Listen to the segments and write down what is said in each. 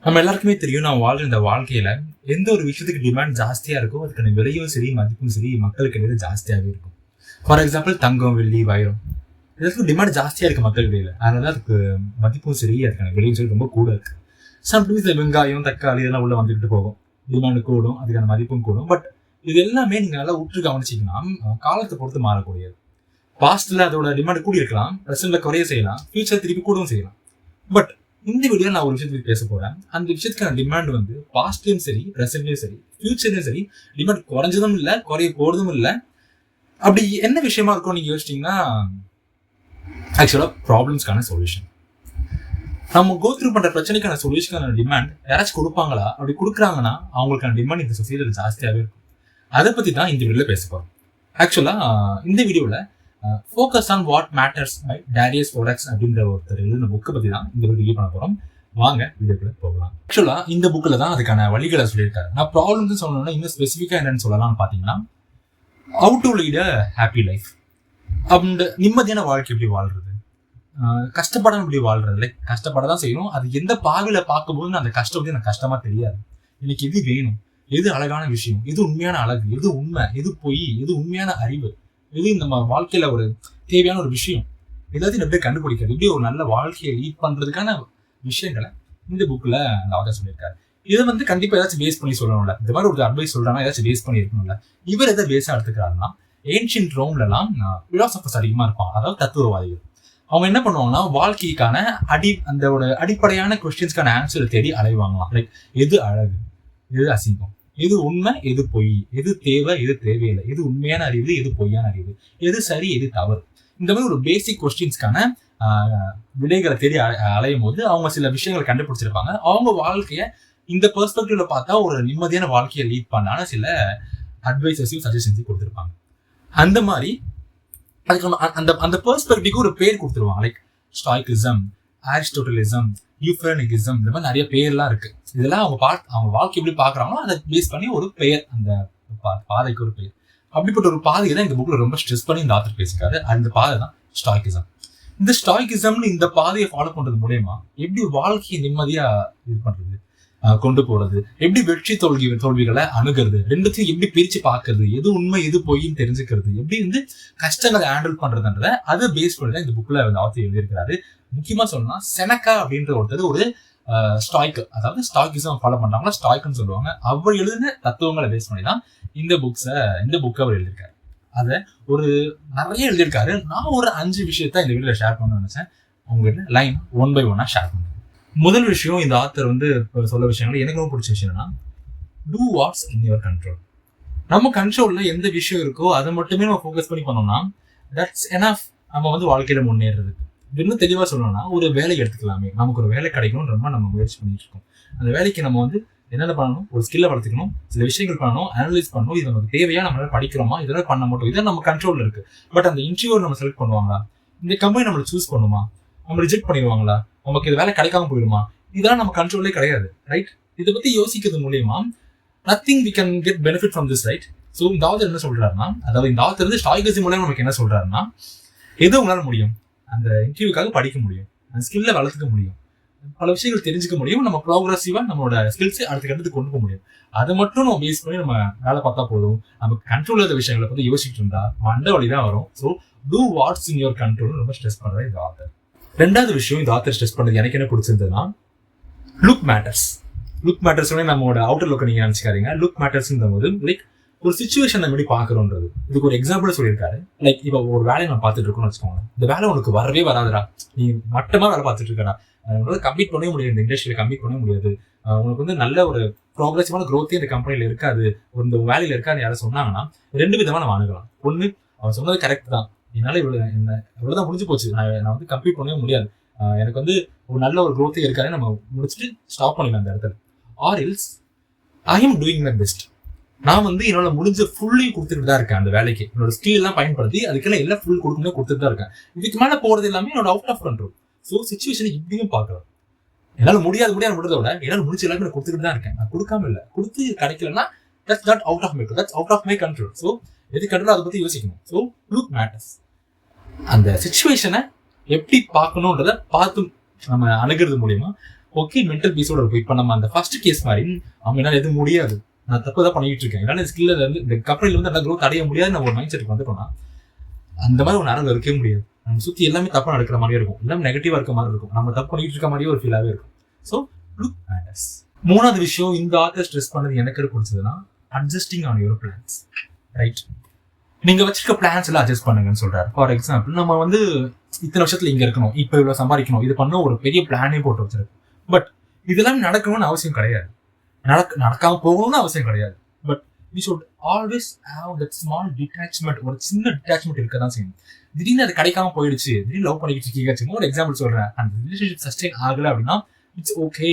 நம்ம எல்லாருக்குமே தெரியும், நான் வாழ்ற இந்த வாழ்க்கையில எந்த ஒரு விஷயத்துக்கு டிமாண்ட் ஜாஸ்தியா இருக்கோ அதுக்கான விலையும் சரி மதிப்பும் சரி மக்களுக்கு இடையில ஜாஸ்தியாகவே இருக்கும். ஃபார் எக்ஸாம்பிள் தங்கம், வெள்ளி, வைரம் இதற்கு டிமாண்ட் ஜாஸ்தியா இருக்கு மக்கள் இடையில. அதனால அதுக்கு மதிப்பும் சரி அதுக்கான விலையும் சரி ரொம்ப கூட இருக்கு. சம்டைம்ஸ் வெங்காயம், தக்காளி இதெல்லாம் உள்ள வந்துகிட்டு போகும், டிமாண்டு கூடும், அதுக்கான மதிப்பும் கூடும். பட் இது எல்லாமே நீங்க நல்லா உற்று கவனிச்சிங்கன்னா காலத்தை பொறுத்து மாறக்கூடியது. பாஸ்ட்ல அதோட டிமாண்ட் கூடி இருக்கலாம், பிரசன்ட்ல குறைய செய்யலாம், ஃபியூச்சர் திருப்பி கூடவும் செய்யலாம். பட் இந்த வீடியோ நான் ஒரு விஷயத்துக்கு பேச போறேன். அந்த விஷயத்துக்கான டிமாண்ட் வந்து பாஸ்ட்லயும் சரி, பிரசன்ட்லயும் சரி, ஃபியூச்சர்லயும் சரி டிமாண்ட் குறைஞ்சதும் இல்லை, குறைய போறதும் இல்லை. அப்படி என்ன விஷயமா இருக்கும் நீங்க யோசிச்சீங்கன்னா, ஆக்சுவலா ப்ராப்ளம்ஸ்க்கான சொல்யூஷன். நம்ம கோ த்ரூ பண்ற பிரச்சனைக்கான சொல்யூஷனுக்கான டிமாண்ட் யாராச்சும் கொடுப்பாங்களா? அப்படி கொடுக்குறாங்கன்னா அவங்களுக்கான டிமாண்ட் இந்த சொசைட்டில ஜாஸ்தியாகவே இருக்கும். அதை பத்தி தான் இந்த வீடியோல பேச போறோம். ஆக்சுவலா இந்த வீடியோல focus on what matters by Darius வோடக்ஸ் அப்படின்ற ஒருத்தர் எழுதின புக்கை பத்தி தான் இந்த ரிவ்யூ பண்ண போறோம். வாங்க வீடியோக்குள்ள போகலாம். ஆக்சுவலா இந்த புக்ல தான் அதுக்கான வழிகளை சொல்லியிருக்காரு. நான் ப்ராப்ளம்ஸ் சொல்லணும்னா இன்னும் ஸ்பெசிஃபிக்கா என்னன்னு சொல்லலாம்னு பாத்தீங்கன்னா, how to lead a happy life. அந்த நிம்மதியான வாழ்க்கை எப்படி வாழ்றது, கஷ்டப்படாம எப்படி வாழ்றது. லைக் கஷ்டப்பட தான் செய்யணும். அது எந்த பாவில பார்க்கும்போது அந்த கஷ்டம் வந்து எனக்கு கஷ்டமா தெரியாது. எனக்கு எது வேணும், எது அழகான விஷயம், எது உண்மையான அழகு, எது உண்மை, எது பொய், எது உண்மையான அறிவு, இது நம்ம வாழ்க்கையில ஒரு தேவையான ஒரு விஷயம், எல்லாத்தையும் எப்படி கண்டுபிடிக்கிறது, எப்படி ஒரு நல்ல வாழ்க்கையை லீட் பண்றதுக்கான விஷயங்களை இந்த புக்ல அந்த ஆதர் சொல்லியிருக்காரு. இதை வந்து கண்டிப்பா ஏதாச்சும் பேஸ் பண்ணி சொல்லணும்ல. இந்த மாதிரி ஒரு அட்வைஸ் சொல்றாங்கன்னா ஏதாச்சும் பேஸ் பண்ணி இருக்கணும்ல. இவர் எதை பேஸா எடுத்துக்கிறாருன்னா, ஏன்ஷியன்ட் ரோம்ல எல்லாம் பிலாசபர்ஸ் அதிகமா இருப்பாங்க, அதாவது தத்துவவாதிகள். அவங்க என்ன பண்ணுவாங்கன்னா வாழ்க்கைக்கான அந்த அடிப்படையான கொஸ்டின்ஸ்க்கான ஆன்சரை தேடி அலைவாங்களாம். லைக் எது அழகு, எது அசிங்கம், எது உண்மை, எது பொய், எது தேவை, எது தேவையில்லை, எது உண்மையான அறிவு, எது பொய்யான அறிவு, எது சரி, எது தவறு. இந்த மாதிரி ஒரு பேசிக் கொஸ்டின்ஸ்க்கான விடைகளை தேடி அலையும் போது அவங்க சில விஷயங்களை கண்டுபிடிச்சிருப்பாங்க. அவங்க வாழ்க்கைய இந்த பெர்ஸ்பெக்டிவ்ல பார்த்தா ஒரு நிம்மதியான வாழ்க்கையை லீட் பண்ணான சில அட்வைசஸையும் சஜஷன்ஸையும் கொடுத்துருப்பாங்க. அந்த மாதிரி அதுக்கு அந்த அந்த பெர்ஸ்பெக்டிவ்க்கு ஒரு பேர் கொடுத்துருவாங்க. லைக் ஸ்டாய்கிசம், அரிஸ்டோட்டலிசம், யூஃபரனிகிசம், இந்த மாதிரி நிறைய பேர்லாம் இருக்கு. இதெல்லாம் அவங்க வாழ்க்கை எப்படி பாக்குறாங்களோ அதை பேஸ் பண்ணி ஒரு பெயர், அந்த பாதைக்கு ஒரு பெயர். அப்படிப்பட்ட ஒரு பாதையை தான் இந்த புக்ல ரொம்ப ஸ்ட்ரெஸ் பண்ணி இந்த ஆத்தர் பேசிக்காரு. அந்த பாதை தான் ஸ்டாய்கிசம். இந்த ஸ்டாய்கிசம்னு இந்த பாதையை ஃபாலோ பண்றது மூலயமா எப்படி வாழ்க்கையை நிம்மதியா இது பண்றது, கொண்டு போறது, எப்படி வெற்றி தோல்விகளை அணுகிறது, ரெண்டுத்தையும் எப்படி பிரிச்சு பாக்குறது, எது உண்மை எது பொய்ன்னு தெரிஞ்சுக்கிறது, எப்படி வந்து கஷ்டங்களை ஹேண்டில் பண்றதுன்றத அதை பேஸ் பண்ணி தான் இந்த புக்ல ஆத்தர் எழுதியிருக்கிறாரு. முக்கியமா சொல்லணும்னா செனக்கா அப்படின்ற ஒருத்தர் ஒரு ஸ்டாய்க், அதாவது ஸ்டாய்கிசம் ஃபாலோ பண்றாங்களா ஸ்டாய்க்னு சொல்லுவாங்க. அவர் எழுதின தத்துவங்களை பேஸ் பண்ணி தான் இந்த புக்கை அவர் எழுதியிருக்காரு. அதை ஒரு நிறைய எழுதியிருக்காரு. நான் ஒரு 5 விஷயத்த இந்த வீடியோல ஷேர் பண்ணணும்னு நினைச்சேன். உங்ககிட்ட லைன் 1 by 1 ஷேர் பண்ணுறேன். முதல் விஷயம், இந்த ஆத்தர் வந்து சொல்ல விஷயங்கள் எனக்கு ரொம்ப பிடிச்ச விஷயம் என்னன்னா, do what's in your control. நம்ம கண்ட்ரோல்ல எந்த விஷயம் இருக்கோ அதை மட்டுமே நம்ம ஃபோக்கஸ் பண்ணி பண்ணோம்னா தட்ஸ் எனஃப் நம்ம வந்து வாழ்க்கையில முன்னேறதுக்கு. இன்னும் தெளிவா சொல்லணும்னா, ஒரு வேலை எடுத்துக்கலாமே, நமக்கு ஒரு வேலை கிடைக்கணும் ரொம்ப நம்ம முயற்சி பண்ணிட்டு இருக்கோம். அந்த வேலைக்கு நம்ம வந்து என்னென்ன பண்ணணும், ஒரு ஸ்கில்லை வளர்த்துக்கணும், சில விஷயங்கள் பண்ணணும், அனலைஸ் பண்ணணும், இது நமக்கு தேவையா, நம்மளால படிக்கிறோமா, இதெல்லாம் பண்ண மாட்டோம், இதெல்லாம் நம்ம கண்ட்ரோல்ல இருக்கு. பட் அந்த இன்டர்வியூ நம்ம செலக்ட் பண்ணுவாங்களா, இந்த கம்பெனி நம்மளை சூஸ் பண்ணுமா, நம்ம ரிஜெக்ட் பண்ணிடுவாங்களா, நமக்கு இது வேலை கிடைக்காம போயிடுமா, இதெல்லாம் நம்ம கண்ட்ரோலே கிடையாது. ரைட்? இதை பத்தி யோசிக்கிறது மூலியமா nothing we can get benefit from this. Right? So இந்த ஆத்தர் என்ன சொல்றாருன்னா, அதாவது இந்த ஆத்தர் வந்து ஸ்டாய்கிசம் மூலமா நமக்கு என்ன சொல்றாருன்னா, எது உங்களால முடியும், அந்த இன்டர்வியூக்காக படிக்க முடியும், அந்த ஸ்கில்லை வளர்த்துக்க முடியும், பல விஷயங்கள் தெரிஞ்சுக்க முடியும், நம்ம ப்ரோக்ரஸிவா நம்மளோட ஸ்கில்ஸ் அடுத்த கட்டத்துக்கு கொண்டு போக முடியும். அதை மட்டும் நம்ம பேஸ் பண்ணி நம்ம வேலை பார்த்தா போதும். நம்ம கண்ட்ரோல் இல்லாத விஷயங்களை பத்தி யோசிச்சுட்டு இருந்தா மண்டை வலி தான் வரும். So do what's in your control ரொம்ப ஸ்ட்ரெஸ் பண்ற இந்த ஆத்தர். ரெண்டாவது விஷயம், இந்த ஆத்தர் ஸ்ட்ரெஸ் பண்ணது எனக்கு என்ன பிடிச்சிருந்ததுன்னா, லுக் மேட்டர்ஸ். லுக் மேட்டர்ஸ் நம்மளோட அவுட்டர் லுக்கை நீங்க நினைச்சுக்காதீங்க. லுக் மேட்டர்ஸ் போது லைக் ஒரு சிச்சுவேஷன் எப்படி பாக்குறோன்றது. இதுக்கு ஒரு எக்ஸாம்பிள் சொல்லியிருக்காரு. லைக் இப்போ ஒரு வேலையை நான் பார்த்துட்டு இருக்கோம்னு வச்சுக்கோங்க. இந்த வேலை உனக்கு வரவே வராதுடா, நீ மட்டமா வேலை பார்த்துட்டு இருக்கடா, உங்களால கம்ப்ளீட் பண்ணவே முடியாது, இந்த இண்டஸ்ட்ரியில கம்ப்ளீட் பண்ணவே முடியாது, உனக்கு வந்து நல்ல ஒரு ப்ரோக்ரஸிவான க்ரோத்தே இந்த கம்பெனில இருக்காது, இந்த வேலையில இருக்காது யாரும் சொன்னாங்கன்னா 2 விதமா நம்ம அணுகலாம். ஒண்ணு, அவன் சொன்னது கரெக்ட் தான், என்னால இவ்வளவுதான் முடிஞ்சு போச்சு, நான் வந்து கம்ப்ளீட் பண்ணவே முடியாது, எனக்கு வந்து ஒரு நல்ல ஒரு க்ரோத்தே இருக்காது, நம்ம முடிச்சுட்டு ஸ்டாப் பண்ணிடலாம் அந்த இடத்துல. Or else I am doing my best, நான் வந்து என்னோட முடிஞ்ச ஃபுல்லையும் கொடுத்துட்டு தான் இருக்கேன் அந்த வேலைக்கு, என்னோட ஸ்கில் எல்லாம் பயன்படுத்தி அதுக்கெல்லாம் எல்லாம் ஃபுல் கொடுத்துட்டு தான் இருக்கேன். இதுக்கு மேல போறது எல்லாமே என்னோட அவுட் ஆஃப் கண்ட்ரோல். ஸோ சிச்சுவேஷனை இப்படியும் பார்க்கலாம். என்னால் முடியாத விட என்னால் முடிச்ச எல்லாமே நான் கொடுத்துட்டு தான் இருக்கேன். நான் கொடுக்காம இல்லை, கொடுத்து கிடைக்கலன்னா that's not out of my control, that's out of my control. So எது கண்ட்ரோல் அதை பத்தி யோசிக்கணும். So look matters. அந்த சிச்சுவேஷனை எப்படி பார்க்கணுன்றத பார்த்து நம்ம அணுகிறது மூலியமா ஓகே மென்டல் பீஸோட இருக்கும். இப்போ நம்ம அந்த ஃபர்ஸ்ட் கேஸ் மாதிரி அவங்க என்னால் எதுவும் முடியாது, நான் தப்பு தான் பண்ணிட்டு இருக்கேன், என்னால் ஸ்கில்ல இருந்து இந்த கம்பெனில வந்து நல்லா க்ரோத் அடைய முடியாது, நம்ம ஒரு மைண்ட் செட்டுக்கு வந்துட்டோம்னா அந்த மாதிரி ஒரு நேரம் இருக்கவே முடியாது. நம்ம சுற்றி எல்லாமே தப்பாக நடக்கிற மாதிரியே இருக்கும், எல்லாமே நெகட்டிவாக இருக்க மாதிரி இருக்கும், நம்ம தப்பு பண்ணிட்டு இருக்க மாதிரியே ஒரு ஃபீலாகவே இருக்கும். So look matters. மூணாவது விஷயம் இந்த ஆத்தர் ஸ்ட்ரெஸ் பண்ணது எனக்கு பிடிச்சதுன்னா adjusting on your plans. Right, நீங்க வச்சிருக்க பிளான்ஸ் எல்லாம் அட்ஜஸ்ட் பண்ணுங்கன்னு சொல்றாரு. ஃபார் எக்ஸாம்பிள் நம்ம வந்து இத்தனை வருஷத்துல இங்க இருக்கணும், இப்போ இவ்வளவு சம்பாதிக்கணும், இது பண்ண ஒரு பெரிய பிளானே போட்டு வச்சிருக்கு. பட் இதெல்லாம் நடக்கணும்னு அவசியம் கிடையாது, நடக்காம போகணும்னு அவசியம் கிடையாது. But we should always have that small detachment. ஒரு சின்ன டிட்டாச்மெண்ட் இருக்க தான் செய்யும். திடீர்னு அது கிடைக்காம போயிடுச்சு, திடீர்னு லவ் பண்ணிக்கிட்டு இருக்கீங்க, ஒரு எக்ஸாம்பிள் சொல்றேன், அந்த ரிலேஷன்ஷிப் சஸ்டெயின் ஆகல அப்படின்னா இட்ஸ் ஓகே.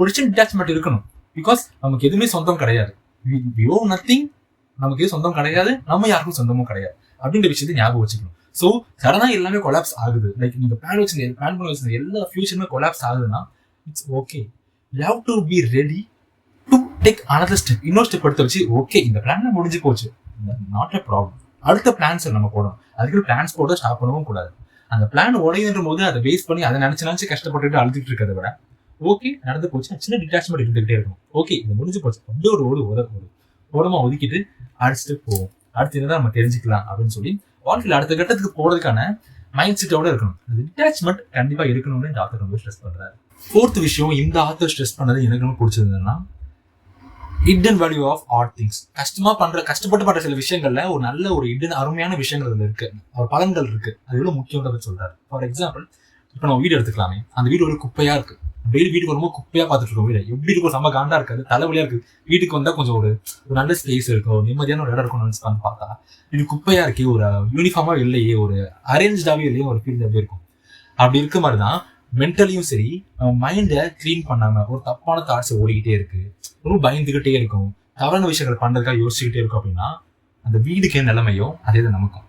ஒரு சின்ன டிட்டாச்மெண்ட் இருக்கணும். பிகாஸ் நமக்கு எதுவுமே சொந்தம் கிடையாது, we own nothing, நமக்கு எதுவும் சொந்தம் கிடையாது, நம்ம யாருக்கும் சொந்தமும் கிடையாது அப்படின்ற விஷயத்தை ஞாபகம் வச்சுக்கணும். ஸோ சடனா எல்லாமே கொலாப்ஸ் ஆகுது, லைக் நீங்க பிளான் பண்ண வச்சிருந்த எல்லா ஃபியூச்சருமே கொலாப்ஸ் ஆகுதுன்னா it's okay. You have to be ready to take another step. இன்னொரு ஸ்டெப் எடுத்து வச்சு ஓகே இந்த பிளான் முடிஞ்சு போச்சு, நாட் எ ப்ராப்ளம், அடுத்த பிளான்ஸ் நம்ம போடணும். அதுக்கு பிளான்ஸ் போட ஸ்டாப் பண்ணவும் கூடாது. அந்த பிளான் உடையுன்ற போது அதை பேஸ் பண்ணி அதை நினைச்சு கஷ்டப்பட்டுட்டு அழுதுட்டு இருக்கிறத விட ஓகே நடந்து போச்சு, சின்ன டிட்டாச்மெண்ட் இருந்துகிட்டே இருக்கணும். ஓகே இது முடிஞ்சு போச்சு, அப்படியே ஒரு ஓரமா ஒதுக்கிட்டு அடுத்த ஸ்டெப் போவோம், அடுத்து என்னதான் நம்ம தெரிஞ்சுக்கலாம் அப்படின்னு சொல்லி வாழ்க்கையில் அடுத்த கட்டத்துக்கு போறதுக்கான மைண்ட் செட்டோட இருக்கணும். அந்த டிட்டாச்மெண்ட் கண்டிப்பா இருக்கணும்னு இந்த ஆத்தர் ரொம்ப ஸ்ட்ரெஸ் பண்றாரு. ஃபோர்த் விஷயம் இந்த ஆத்தர் ஸ்ட்ரெஸ் பண்ணது எனக்கு ரொம்ப பிடிச்சதுன்னா hidden value of art things. கஷ்டப்பட்டு பண்ற சில விஷயங்கள்ல ஒரு நல்ல ஒரு ஹிடன் அருமையான விஷயங்கள் அதுல இருக்கு, ஒரு பலன்கள் இருக்கு, அது எவ்வளவு முக்கியம்ன்றத சொல்றாரு. ஃபார் எக்ஸாம்பிள் இப்போ நம்ம வீடு எடுத்துக்கலாமே, அந்த வீடு ஒரு குப்பையா இருக்கு, டெய்லி வீட்டுக்கு ரொம்ப குப்பையா பார்த்துட்டு இருக்கோம், வீடு எப்படி இருக்கும், செம்ம காண்டா இருக்காது, தலைவலியா இருக்கு, வீட்டுக்கு வந்தா கொஞ்சம் ஒரு நல்ல ஸ்பேஸ் இருக்கும், நிம்மதியான ஒரு இடம் இருக்கும்னு நினைச்சு பார்த்தா இது குப்பையா இருக்கு, ஒரு யூனிஃபார்மா இல்லையே, ஒரு அரேஞ்சாவே இல்லையே, ஒரு ஃபீல் எப்படி இருக்கும். அப்படி இருக்க மாதிரிதான் மென்டலியும் சரி, மைண்டை கிளீன் பண்ணாம ஒரு தப்பான தாட்ஸ் ஓடிக்கிட்டே இருக்கு, ரொம்ப பயந்துகிட்டே இருக்கும், தவறான விஷயங்கள் பண்றதுக்காக யோசிச்சுக்கிட்டே இருக்கும் அப்படின்னா அந்த வீடுக்கு என்ன நிலைமையோ அதே தான் நமக்கும்.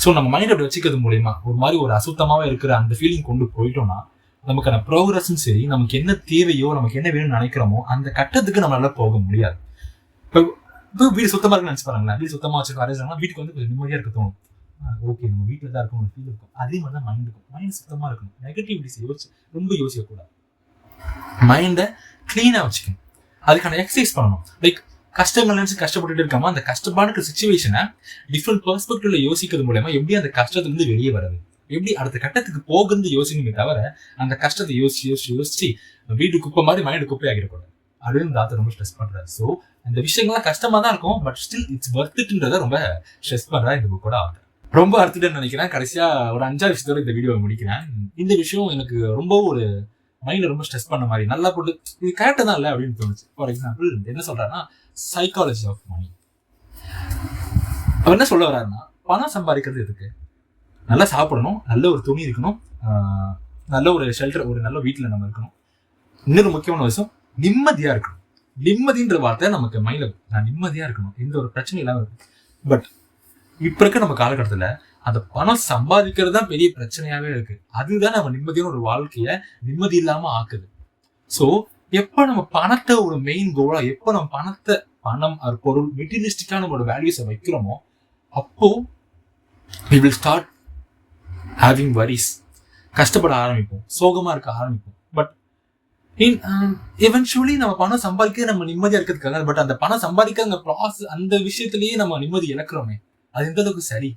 ஸோ நம்ம மைண்ட் அப்படி வச்சுக்கிறது மூலியமா ஒரு மாதிரி ஒரு அசுத்தமாவே இருக்கிற அந்த ஃபீலிங் கொண்டு போயிட்டோம்னா நமக்கான ப்ரோக்ரஸும் சரி, நமக்கு என்ன தேவையோ, நமக்கு என்ன வேணும்னு நினைக்கிறோமோ அந்த கட்டத்துக்கு நம்மளால போக முடியாது. இப்போ வீடு சுத்தமா இருக்குன்னு நினைச்சு பாருங்களேன், வீடு சுத்தமா வச்சுருக்கோம், அரேஞ்ச் வீட்டுக்கு வந்து கொஞ்சம் நிம்மதியா இருக்க தோணும், ஓகே நம்ம வீட்டில் தான் இருக்கும் ஒரு ஃபீல் இருக்கும். அதே மாதிரி தான் மைண்ட் இருக்கும், மைண்ட் சுத்தமா இருக்கணும், நெகட்டிவிட்டிஸ் ரொம்ப யோசிக்கக்கூடாது, மைண்டை கிளீனா வச்சுக்கணும். அதுக்கான எக்ஸசைஸ் பண்ணணும். லைக் கஷ்டங்கள் நினைச்சு கஷ்டப்பட்டுட்டு இருக்காம அந்த கஷ்டமான சுச்சுவேஷனை டிஃப்ரெண்ட் பெர்ஸ்பெக்டிவ்ல யோசிக்கிறது மூலமா எப்படி அந்த கஷ்டத்துலேருந்து வெளியே வருது, எப்படி அடுத்த கட்டத்துக்கு போகுது யோசிக்கணுமே தவிர அந்த கஷ்டத்தை யோசிச்சு வீடு குப்பை மாதிரி மைண்டு குப்பை ஆகிடக்கூடாது அப்படின்னு இந்த ஆத்தர் ரொம்ப ஸ்ட்ரெஸ் பண்றாரு. ஸோ அந்த விஷயங்கள்லாம் கஷ்டமா தான் இருக்கும், பட் ஸ்டில் இட்ஸ் வர்த்ன்றத ரொம்ப ஸ்ட்ரெஸ் பண்றா இந்த புக்கோட ஆத்தர். ரொம்ப அர்த்தம் நினைக்கிறேன். கடைசியா ஒரு 5 விஷயத்தோட இந்த வீடியோவை முடிக்கிறேன். இந்த விஷயம் எனக்கு ரொம்ப ஒரு மைண்ட்ல ரொம்ப ஸ்ட்ரெஸ் பண்ண மாதிரி நல்லா போட்டு இது கரெக்டா தான் இல்லை அப்படின்னு தோணுச்சு. ஃபார் எக்ஸாம்பிள் என்ன சொல்றாருன்னா சைக்காலஜி ஆஃப் மணி. அவர் என்ன சொல்ல வர்றாருன்னா பணம் சம்பாதிக்கிறது எதுக்கு, நல்லா சாப்பிடணும், நல்ல ஒரு துணி இருக்கணும், நல்ல ஒரு ஷெல்டர், ஒரு நல்ல வீட்டில் நம்ம இருக்கணும், இன்னொரு முக்கியமான விஷயம் நிம்மதியா இருக்கணும். நிம்மதின்ற வார்த்தை நமக்கு மைண்ட்ல நான் நிம்மதியா இருக்கணும், எந்த ஒரு பிரச்சனையும் இல்லாம இருக்கும். பட் இப்ப இருக்க நம்ம காலகட்டத்துல அந்த பணம் சம்பாதிக்கிறது தான் பெரிய பிரச்சனையாவே இருக்கு. அதுதான் நம்ம நிம்மதியான ஒரு வாழ்க்கைய நிம்மதி இல்லாம ஆக்குது. ஸோ எப்ப நம்ம பணத்தை ஒரு மெயின் கோலா, எப்ப நம்ம பணம் அது பொருள் மெட்டீரியலிஸ்டிக்கா நம்மளோட வேல்யூஸை வைக்கிறோமோ அப்போ we will start having worries. கஷ்டப்பட ஆரம்பிப்போம், சோகமா இருக்க ஆரம்பிப்போம். பட் எவென்ச்சுவலி நம்ம பணம் சம்பாதிக்க நம்ம நிம்மதியா இருக்கிறதுக்காக, பட் அந்த பணம் சம்பாதிக்க அந்த ப்ராசஸ் அந்த விஷயத்திலேயே நம்ம நிம்மதி இழக்கிறோமே, அது எந்த அளவுக்கு சரி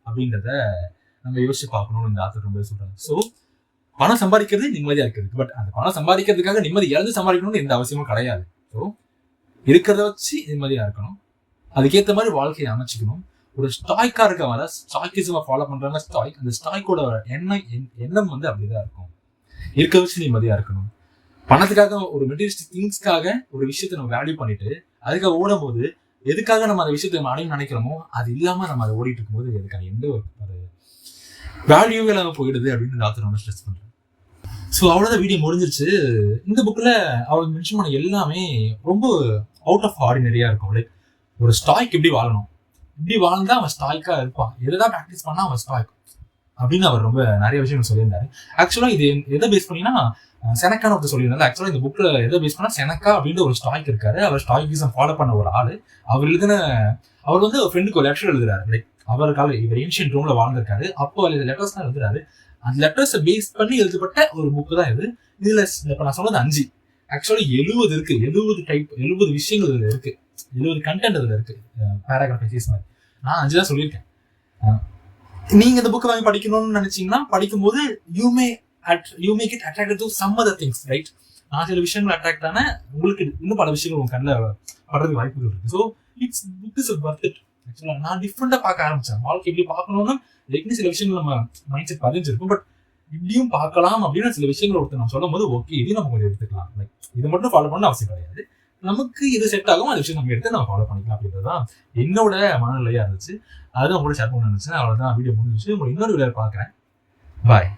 அப்படின்றத நம்ம யோசிச்சு பார்க்கணும்னு இந்த ஆத்தர் ரொம்ப சொல்றாங்க. ஸோ பணம் சம்பாதிக்கிறது நிம்மதியா இருக்கிறது, பட் அந்த பணம் சம்பாதிக்கிறதுக்காக நிம்மதி இழந்து சம்பாதிக்கணும்னு எந்த அவசியமும் கிடையாது. ஸோ இருக்கிறத வச்சு நிம்மதியா இருக்கணும், அதுக்கேற்ற மாதிரி வாழ்க்கையை அமைச்சுக்கணும். ஒரு ஸ்டாய்க்கா இருக்கவங்க ஸ்டாய்கிசம் ஃபாலோ பண்றாங்க. ஸ்டாய்க் அந்த ஸ்டாய்க்கோட எண்ணம் வந்து அப்படிதான் இருக்கும், இருக்க வச்சு நிம்மதியா இருக்கணும். பணத்துக்காக ஒரு மெட்டீரியலிஸ்டிக் திங்ஸ்க்காக ஒரு விஷயத்தை நம்ம வேல்யூ பண்ணிட்டு அதுக்காக ஓடும் போது எதுக்காக நம்ம அந்த விஷயத்தை நம்ம அடையும் நினைக்கிறோமோ அது இல்லாம நம்ம அதை ஓடிட்டு இருக்கும்போது அதுக்கான எந்த ஒரு வேல்யூவே இல்லாம போயிடுது அப்படின்னு இந்த ஆத்தர் ரொம்ப ஸ்ட்ரெஸ் பண்றேன். ஸோ அவ்வளோதான், வீடியோ முடிஞ்சிருச்சு. இந்த புக்ல அவர் மென்ஷன் பண்ண எல்லாமே ரொம்ப அவுட் ஆஃப் ஆர்டினரியா இருக்கும். லைக் ஒரு ஸ்டாய்க் எப்படி வாழணும், இப்படி வாழ்ந்தா அவன் ஸ்டாய்க்கா இருப்பான், எதாவது ப்ராக்டிஸ் பண்ணா அவன் ஸ்டாய்க் அப்படின்னு அவர் ரொம்ப நிறைய விஷயங்கள் சொல்லியிருந்தாரு. ஆக்சுவலா இது எதை பேஸ் பண்ணினா செனக்கான ஒருத்தர் சொல்லியிருந்தாரு. ஆக்சுவலா இந்த புக்ல எதை பேஸ் பண்ணா செனக்கா அப்படின்ற ஒரு ஸ்டாய்க் இருக்காரு, அவர் ஸ்டாய்கிசம் ஃபாலோ பண்ண ஒரு ஆளு. அவர் வந்து ஒரு ஃப்ரெண்டுக்கு ஒரு லெட்டர் எழுதுறாரு. லைக் அவர் கால இவர் ஏன்ஷியன்ட் ரோம்ல வாழ்ந்திருக்காரு, அப்போ லெட்டர்ஸ் தான் எழுதுறாரு. அந்த லெட்டர்ஸை பேஸ் பண்ணி எழுதப்பட்ட ஒரு புக்கு தான் இது. இதுல இப்ப நான் சொன்னது 5, ஆக்சுவலி 70 இருக்கு. 70 விஷயங்கள் இதுல இருக்கு, 70 கண்டென்ட் இதுல இருக்கு, பேராகிராஃப் எக்ஸைஸ் மாதிரி. நான் 5 தான் சொல்லியிருக்கேன். நீங்க இந்த புக் வாங்கி படிக்கணும்னு நினைச்சீங்கன்னா படிக்கும்போது you make it attract to some other things, right? நான் சில விஷயங்கள் அட்ராக்ட் ஆன, உங்களுக்கு இன்னும் பல விஷயங்கள் உங்க கண்ணில் படுறதுக்கு வாய்ப்புகள் இருக்கு. So book is worth it. ஆக்சுவலா நான் டிஃப்ரெண்டா பார்க்க ஆரம்பிச்சேன். வாழ்க்கை எப்படி பார்க்கணும்னு ஏற்கனவே சில விஷயங்கள் நம்ம மைண்ட் செட் பதிஞ்சிருக்கும், பட் இப்படியும் பார்க்கலாம் அப்படின்னு சில விஷயங்கள் ஒருத்தர் நம்ம சொல்லும் போது ஓகே இதையும் நம்ம கொஞ்சம் எடுத்துக்கலாம். லைக் இதை மட்டும் ஃபாலோ பண்ண அவசியம் கிடையாது, நமக்கு இது செட் ஆகும், அந்த விஷயம் நம்ம எடுத்து நம்ம ஃபாலோ பண்ணிக்கலாம் அப்படின்றதுதான் என்னோட மனநிலையா இருந்துச்சு. அதுதான் உங்களோட ஷேர் பண்ண நினைச்சேன். அவ்வளவுதான், வீடியோ முடிஞ்சிச்சு. உங்களை இன்னொரு வீடியோ பார்க்குறேன். பாய்.